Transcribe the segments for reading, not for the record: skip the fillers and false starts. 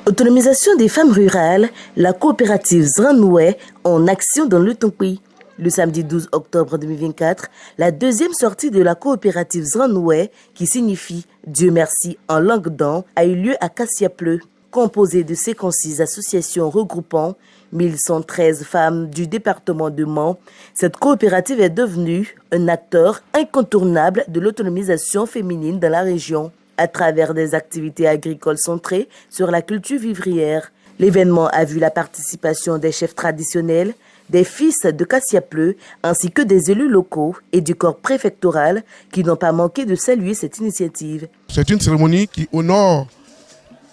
Autonomisation des femmes rurales, la coopérative Zranoué en action dans le Tonpi. Le samedi 12 octobre 2024, la deuxième sortie de la coopérative Zranoué, qui signifie Dieu merci en langue d'An, a eu lieu à Kassiapleu. Composée de 56 associations regroupant 1113 femmes du département de Mans, cette coopérative est devenue un acteur incontournable de l'autonomisation féminine dans la région, à travers des activités agricoles centrées sur la culture vivrière. L'événement a vu la participation des chefs traditionnels, des fils de Kassiapleu, ainsi que des élus locaux et du corps préfectoral qui n'ont pas manqué de saluer cette initiative. C'est une cérémonie qui honore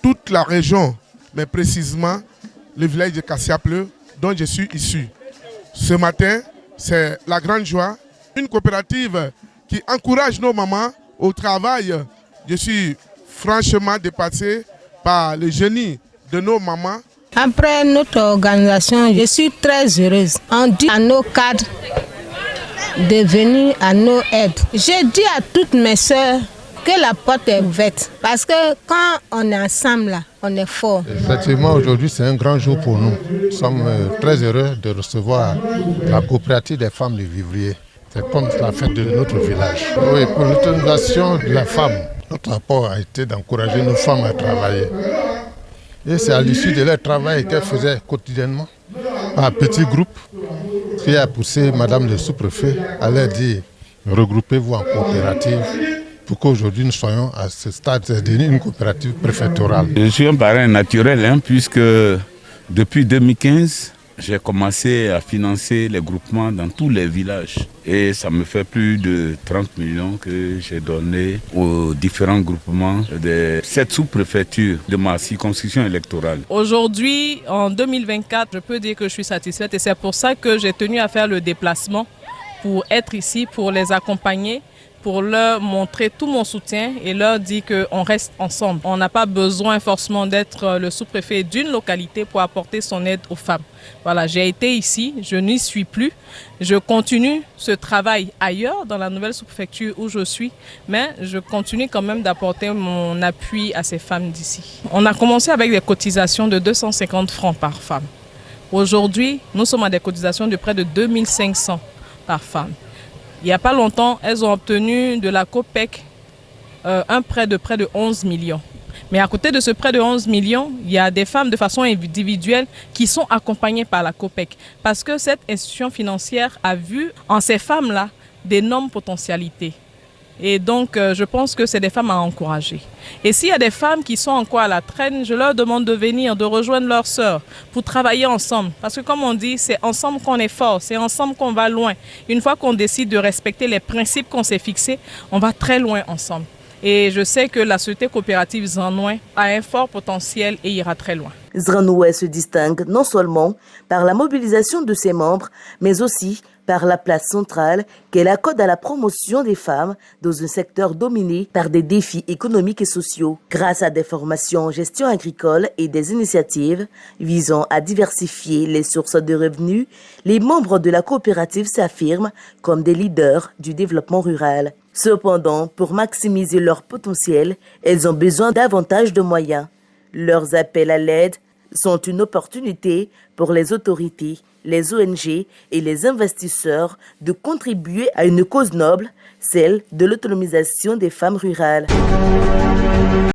toute la région, mais précisément le village de Kassiapleu dont je suis issu. Ce matin, c'est la grande joie. Une coopérative qui encourage nos mamans au travail. Je suis franchement dépassé par le génie de nos mamans. Après notre organisation, je suis très heureuse. On dit à nos cadres de venir à nos aides. J'ai dit à toutes mes soeurs que la porte est ouverte. Parce que quand on est ensemble, là, on est fort. Effectivement, aujourd'hui, c'est un grand jour pour nous. Nous sommes très heureux de recevoir la coopérative des femmes du Vivrier. C'est comme la fête de notre village. Oui, pour l'autonomisation de la femme, notre apport a été d'encourager nos femmes à travailler. Et c'est à l'issue de leur travail qu'elles faisaient quotidiennement, par petits groupes, qui a poussé Madame le sous-préfet à leur dire regroupez-vous en coopérative pour qu'aujourd'hui nous soyons à ce stade, c'est devenu une coopérative préfectorale. Je suis un parrain naturel, puisque depuis 2015, j'ai commencé à financer les groupements dans tous les villages. Et ça me fait plus de 30 millions que j'ai donné aux différents groupements des 7 sous-préfectures de ma circonscription électorale. Aujourd'hui, en 2024, je peux dire que je suis satisfaite et c'est pour ça que j'ai tenu à faire le déplacement pour être ici, pour les accompagner, pour leur montrer tout mon soutien et leur dire qu'on reste ensemble. On n'a pas besoin forcément d'être le sous-préfet d'une localité pour apporter son aide aux femmes. Voilà, j'ai été ici, je n'y suis plus. Je continue ce travail ailleurs, dans la nouvelle sous-préfecture où je suis, mais je continue quand même d'apporter mon appui à ces femmes d'ici. On a commencé avec des cotisations de 250 francs par femme. Aujourd'hui, nous sommes à des cotisations de près de 2500 par femme. Il n'y a pas longtemps, elles ont obtenu de la COPEC un prêt de près de 11 millions. Mais à côté de ce prêt de 11 millions, il y a des femmes de façon individuelle qui sont accompagnées par la COPEC. Parce que cette institution financière a vu en ces femmes-là d'énormes potentialités. Et donc, je pense que c'est des femmes à encourager. Et s'il y a des femmes qui sont encore à la traîne, je leur demande de venir, de rejoindre leurs sœurs pour travailler ensemble. Parce que comme on dit, c'est ensemble qu'on est fort, c'est ensemble qu'on va loin. Une fois qu'on décide de respecter les principes qu'on s'est fixés, on va très loin ensemble. Et je sais que la société coopérative Zranoué a un fort potentiel et ira très loin. Zranoué se distingue non seulement par la mobilisation de ses membres, mais aussi par la place centrale qu'elle accorde à la promotion des femmes dans un secteur dominé par des défis économiques et sociaux. Grâce à des formations en gestion agricole et des initiatives visant à diversifier les sources de revenus, les membres de la coopérative s'affirment comme des leaders du développement rural. Cependant, pour maximiser leur potentiel, elles ont besoin davantage de moyens. Leurs appels à l'aide sont une opportunité pour les autorités, les ONG et les investisseurs de contribuer à une cause noble, celle de l'autonomisation des femmes rurales.